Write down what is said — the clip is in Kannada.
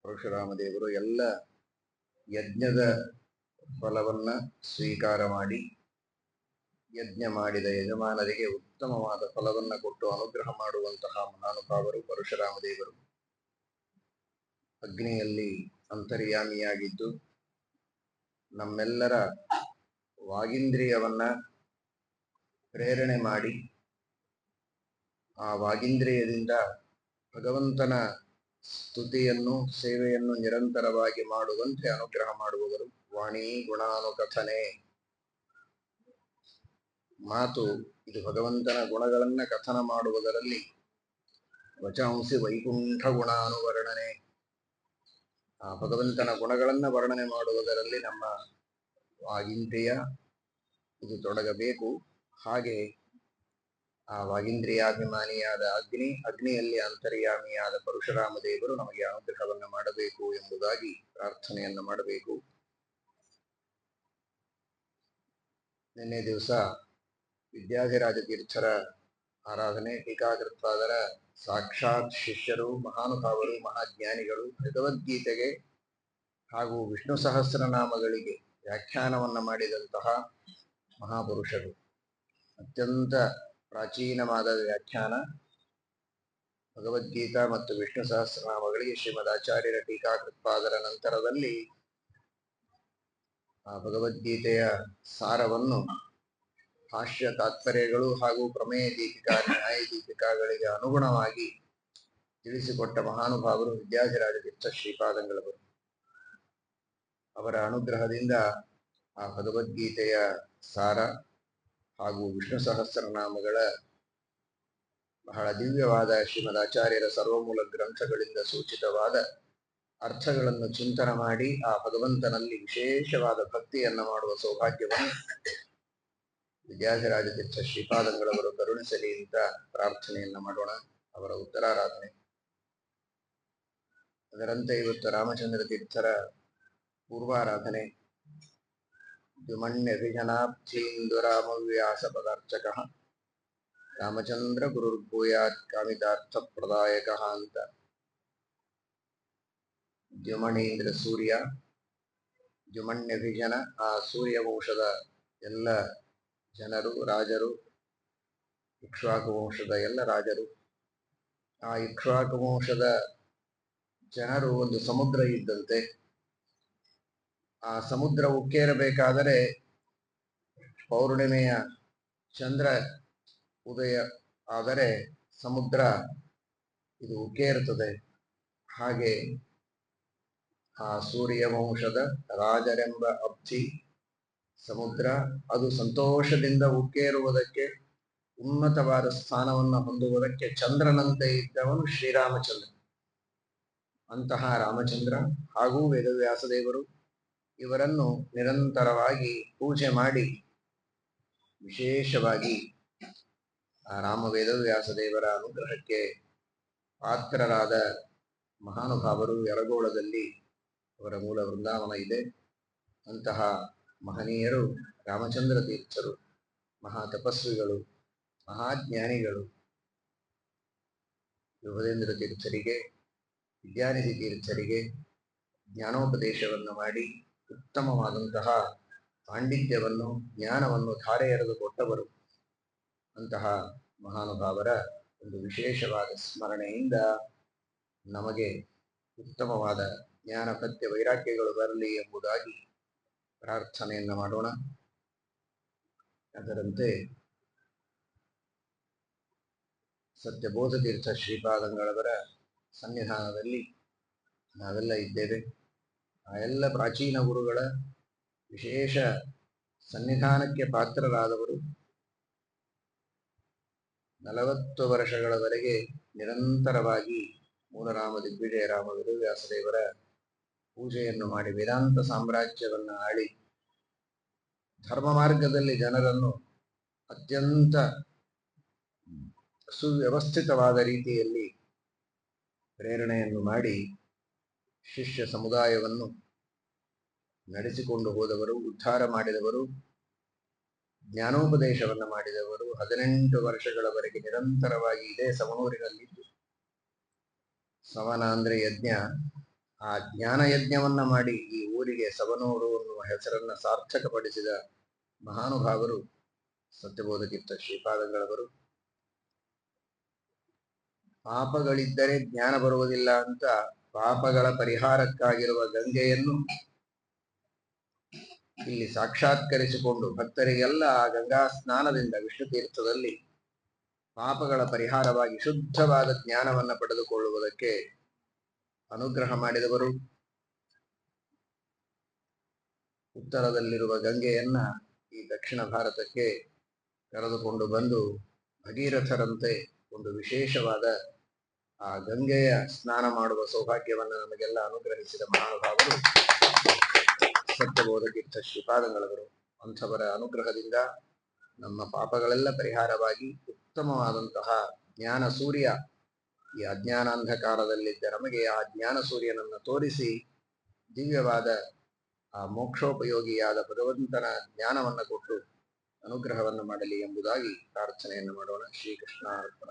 ಪರಶುರಾಮ ದೇವರು ಎಲ್ಲ ಯಜ್ಞದ ಫಲವನ್ನ ಸ್ವೀಕಾರ ಮಾಡಿ ಯಜ್ಞ ಮಾಡಿದ ಯಜಮಾನರಿಗೆ ಉತ್ತಮವಾದ ಫಲವನ್ನ ಕೊಟ್ಟು ಅನುಗ್ರಹ ಮಾಡುವಂತಹ ಮಹಾನುಭಾವರು ಪರಶುರಾಮ ದೇವರು. ಅಗ್ನಿಯಲ್ಲಿ ಅಂತರ್ಯಾಮಿಯಾಗಿದ್ದು ನಮ್ಮೆಲ್ಲರ ವಾಗೀಂದ್ರಿಯವನ್ನ ಪ್ರೇರಣೆ ಮಾಡಿ ಆ ವಾಗೀಂದ್ರಿಯದಿಂದ ಭಗವಂತನ ಸ್ತುತಿಯನ್ನು ಸೇವೆಯನ್ನು ನಿರಂತರವಾಗಿ ಮಾಡುವಂತೆ ಅನುಗ್ರಹ ಮಾಡುವವರು. ವಾಣಿ ಗುಣಾನುಕಥನೆ, ಮಾತು ಇದು ಭಗವಂತನ ಗುಣಗಳನ್ನ ಕಥನ ಮಾಡುವುದರಲ್ಲಿ. ವಚಾಂಸಿ ವೈಕುಂಠ ಗುಣಾನುವರ್ಣನೆ, ಆ ಭಗವಂತನ ಗುಣಗಳನ್ನ ವರ್ಣನೆ ಮಾಡುವುದರಲ್ಲಿ ನಮ್ಮ ವಾಗೀಂದ್ರಿಯ ಇದು ತೊಡಗಬೇಕು. ಹಾಗೆ ಆ ವಾಗೀಂದ್ರಿಯಾಭಿಮಾನಿಯಾದ ಅಗ್ನಿಯಲ್ಲಿ ಅಂತರ್ಯಾಮಿಯಾದ ಪರಶುರಾಮ ದೇವರು ನಮಗೆ ಅನುಗ್ರಹವನ್ನು ಮಾಡಬೇಕು ಎಂಬುದಾಗಿ ಪ್ರಾರ್ಥನೆಯನ್ನು ಮಾಡಬೇಕು. ನಿನ್ನೆ ದಿವಸ ವಿದ್ಯಾಧಿರಾಜ ತೀರ್ಥರ ಆರಾಧನೆ, ಟೀಕಾಕೃತ್ಪಾದರ ಸಾಕ್ಷಾತ್ ಶಿಷ್ಯರು, ಮಹಾನುಭಾವರು, ಮಹಾಜ್ಞಾನಿಗಳು, ಭಗವದ್ಗೀತೆಗೆ ಹಾಗೂ ವಿಷ್ಣು ಸಹಸ್ರನಾಮಗಳಿಗೆ ವ್ಯಾಖ್ಯಾನವನ್ನ ಮಾಡಿದಂತಹ ಮಹಾಪುರುಷರು. ಅತ್ಯಂತ ಪ್ರಾಚೀನವಾದ ವ್ಯಾಖ್ಯಾನ ಭಗವದ್ಗೀತಾ ಮತ್ತು ವಿಷ್ಣು ಸಹಸ್ರನಾಮಗಳಿಗೆ ಶ್ರೀಮದ್ ಆಚಾರ್ಯರ ಟೀಕಾಕೃತ್ಪಾದರ ನಂತರದಲ್ಲಿ ಆ ಭಗವದ್ಗೀತೆಯ ಸಾರವನ್ನು ಭಾಷ್ಯ ತಾತ್ಪರ್ಯಗಳು ಹಾಗೂ ಪ್ರಮೇಯ ದೀಪಿಕಾ, ನ್ಯಾಯ ದೀಪಿಕಾಗಳಿಗೆ ಅನುಗುಣವಾಗಿ ತಿಳಿಸಿಕೊಟ್ಟ ಮಹಾನುಭಾವರು ವಿದ್ಯಾಧಿರಾಜ ತೀರ್ಥ ಶ್ರೀಪಾದಂಗಳವರು. ಅವರ ಅನುಗ್ರಹದಿಂದ ಆ ಭಗವದ್ಗೀತೆಯ ಸಾರ ಹಾಗೂ ವಿಷ್ಣು ಸಹಸ್ರನಾಮಗಳ ಬಹಳ ದಿವ್ಯವಾದ ಶ್ರೀಮದ್ ಆಚಾರ್ಯರ ಸರ್ವಮೂಲ ಗ್ರಂಥಗಳಿಂದ ಸೂಚಿತವಾದ ಅರ್ಥಗಳನ್ನು ಚಿಂತನ ಮಾಡಿ ಆ ಭಗವಂತನಲ್ಲಿ ವಿಶೇಷವಾದ ಭಕ್ತಿಯನ್ನ ಮಾಡುವ ಸೌಭಾಗ್ಯವನ್ನು ವಿದ್ಯಾಧಿರಾಜ ತೀರ್ಥ ಶ್ರೀಪಾದಂಗಳವರು ಕರುಣಿಸಲಿ ಅಂತ ಪ್ರಾರ್ಥನೆಯನ್ನ ಮಾಡೋಣ. ಅವರ ಉತ್ತರಾರಾಧನೆ. ಅದರಂತೆ ಇವತ್ತು ರಾಮಚಂದ್ರ ತೀರ್ಥರ ಪೂರ್ವಾರಾಧನೆ. ದ್ಯುಮಣ್ಯಭಿಜನಾಬ್ಧೀಂದುರಾಮವ್ಯಾಸ ಪದಾರ್ಚಕ ರಾಮಚಂದ್ರ ಗುರುರ್ಭೂಯಾತ್ ಕಾಮಿತಾರ್ಥ ಪ್ರದಾಯಕ ಅಂತ ದ್ಯುಮಣೀಂದ್ರ ಸೂರ್ಯ, ದ್ಯುಮಣ್ಯಭಿಜನ ಆ ಸೂರ್ಯವಂಶದ ಎಲ್ಲ ಜನರು, ರಾಜರು, ಇಕ್ಷ್ವಾಕು ವಂಶದ ಎಲ್ಲ ರಾಜರು. ಆ ಇಕ್ಷ್ವಾಕು ವಂಶದ ಜನರು ಒಂದು ಸಮುದ್ರ ಇದ್ದಂತೆ. ಆ ಸಮುದ್ರ ಉಕ್ಕೇರಬೇಕಾದರೆ ಪೌರ್ಣಿಮೆಯ ಚಂದ್ರ ಉದಯ ಆದರೆ ಸಮುದ್ರ ಇದು ಉಕ್ಕೇರುತ್ತದೆ. ಹಾಗೆ ಆ ಸೂರ್ಯವಂಶದ ರಾಜರೆಂಬ ಅಬ್ಧಿ ಸಮುದ್ರ ಅದು ಸಂತೋಷದಿಂದ ಉಕ್ಕೇರುವುದಕ್ಕೆ, ಉನ್ನತವಾದ ಸ್ಥಾನವನ್ನು ಹೊಂದುವುದಕ್ಕೆ ಚಂದ್ರನಂತೆ ಇದ್ದವನು ಶ್ರೀರಾಮಚಂದ್ರ. ಅಂತಹ ರಾಮಚಂದ್ರ ಹಾಗೂ ವೇದವ್ಯಾಸದೇವರು ಇವರನ್ನು ನಿರಂತರವಾಗಿ ಪೂಜೆ ಮಾಡಿ ವಿಶೇಷವಾಗಿ ಆ ರಾಮ ವೇದವ್ಯಾಸದೇವರ ಅನುಗ್ರಹಕ್ಕೆ ಪಾತ್ರರಾದ ಮಹಾನುಭಾವರು ಯರಗೋಳದಲ್ಲಿ ಅವರ ಮೂಲ ವೃಂದಾವನ ಇದೆ. ಅಂತಹ ಮಹನೀಯರು ರಾಮಚಂದ್ರ ತೀರ್ಥರು, ಮಹಾ ತಪಸ್ವಿಗಳು, ಮಹಾಜ್ಞಾನಿಗಳು. ಯೋಗೇಂದ್ರ ತೀರ್ಥರಿಗೆ, ವಿದ್ಯಾನಿಧಿ ತೀರ್ಥರಿಗೆ ಜ್ಞಾನೋಪದೇಶವನ್ನು ಮಾಡಿ ಉತ್ತಮವಾದಂತಹ ಪಾಂಡಿತ್ಯವನ್ನು, ಜ್ಞಾನವನ್ನು ಧಾರೆ ಎರೆದು ಕೊಟ್ಟವರು. ಅಂತಹ ಮಹಾನುಭಾವರ ಒಂದು ವಿಶೇಷವಾದ ಸ್ಮರಣೆಯಿಂದ ನಮಗೆ ಉತ್ತಮವಾದ ಜ್ಞಾನ ಭಕ್ತಿ ವೈರಾಗ್ಯಗಳು ಬರಲಿ ಎಂಬುದಾಗಿ ಪ್ರಾರ್ಥನೆಯನ್ನು ಮಾಡೋಣ. ಅದರಂತೆ ಸತ್ಯಬೋಧ ತೀರ್ಥ ಶ್ರೀಪಾದಂಗಳವರ ಸನ್ನಿಧಾನದಲ್ಲಿ ನಾವೆಲ್ಲ ಇದ್ದೇವೆ. ಆ ಎಲ್ಲ ಪ್ರಾಚೀನ ಗುರುಗಳ ವಿಶೇಷ ಸನ್ನಿಧಾನಕ್ಕೆ ಪಾತ್ರರಾದವರು. 40 ವರ್ಷಗಳವರೆಗೆ ನಿರಂತರವಾಗಿ ಮೂಲರಾಮ ದಿಗ್ವಿಜಯ ರಾಮ ವೇದವ್ಯಾಸದೇವರ ಪೂಜೆಯನ್ನು ಮಾಡಿ ವೇದಾಂತ ಸಾಮ್ರಾಜ್ಯವನ್ನ ಆಳಿ ಧರ್ಮ ಮಾರ್ಗದಲ್ಲಿ ಜನರನ್ನು ಅತ್ಯಂತ ಸುವ್ಯವಸ್ಥಿತವಾದ ರೀತಿಯಲ್ಲಿ ಪ್ರೇರಣೆಯನ್ನು ಮಾಡಿ ಶಿಷ್ಯ ಸಮುದಾಯವನ್ನು ನಡೆಸಿಕೊಂಡು ಹೋದವರು, ಉದ್ಧಾರ ಮಾಡಿದವರು, ಜ್ಞಾನೋಪದೇಶವನ್ನು ಮಾಡಿದವರು. 18 ವರ್ಷಗಳವರೆಗೆ ನಿರಂತರವಾಗಿ ಇದೇ ಸವಣೂರಿನಲ್ಲಿದ್ದು, ಸವನ ಅಂದ್ರೆ ಯಜ್ಞ, ಆ ಜ್ಞಾನ ಯಜ್ಞವನ್ನ ಮಾಡಿ ಈ ಊರಿಗೆ ಸವನೂರು ಅನ್ನುವ ಹೆಸರನ್ನ ಸಾರ್ಥಕಪಡಿಸಿದ ಮಹಾನುಭಾವರು ಸತ್ಯಬೋಧಚಿತ್ತ ಶ್ರೀಪಾದಂಗಳವರು. ಪಾಪಗಳಿದ್ದರೆ ಜ್ಞಾನ ಬರುವುದಿಲ್ಲ ಅಂತ ಪಾಪಗಳ ಪರಿಹಾರಕ್ಕಾಗಿರುವ ಗಂಗೆಯನ್ನು ಇಲ್ಲಿ ಸಾಕ್ಷಾತ್ಕರಿಸಿಕೊಂಡು ಭಕ್ತರಿಗೆಲ್ಲ ಆ ಗಂಗಾ ಸ್ನಾನದಿಂದ ವಿಷ್ಣು ತೀರ್ಥದಲ್ಲಿ ಪಾಪಗಳ ಪರಿಹಾರವಾಗಿ ಶುದ್ಧವಾದ ಜ್ಞಾನವನ್ನ ಪಡೆದುಕೊಳ್ಳುವುದಕ್ಕೆ ಅನುಗ್ರಹ ಮಾಡಿದವರು. ಉತ್ತರದಲ್ಲಿರುವ ಗಂಗೆಯನ್ನ ಈ ದಕ್ಷಿಣ ಭಾರತಕ್ಕೆ ಕರೆದುಕೊಂಡು ಬಂದು ಭಗೀರಥರಂತೆ ಒಂದು ವಿಶೇಷವಾದ ಆ ಗಂಗೆಯ ಸ್ನಾನ ಮಾಡುವ ಸೌಭಾಗ್ಯವನ್ನು ನಮಗೆಲ್ಲ ಅನುಗ್ರಹಿಸಿದ ಮಹಾನುಭಾವರು ಸತ್ಯಬೋಧಚಿತ್ತ ಶ್ರೀಪಾದಂಗಳವರು. ಅಂಥವರ ಅನುಗ್ರಹದಿಂದ ನಮ್ಮ ಪಾಪಗಳೆಲ್ಲ ಪರಿಹಾರವಾಗಿ ಉತ್ತಮವಾದಂತಹ ಜ್ಞಾನ ಸೂರ್ಯ, ಈ ಅಜ್ಞಾನಾಂಧಕಾರದಲ್ಲಿದ್ದ ನಮಗೆ ಆ ಜ್ಞಾನ ಸೂರ್ಯನನ್ನು ತೋರಿಸಿ ದಿವ್ಯವಾದ ಆ ಮೋಕ್ಷೋಪಯೋಗಿಯಾದ ಭಗವಂತನ ಜ್ಞಾನವನ್ನು ಕೊಟ್ಟು ಅನುಗ್ರಹವನ್ನು ಮಾಡಲಿ ಎಂಬುದಾಗಿ ಪ್ರಾರ್ಥನೆಯನ್ನು ಮಾಡೋಣ. ಶ್ರೀಕೃಷ್ಣ ಅರ್ಪಣ.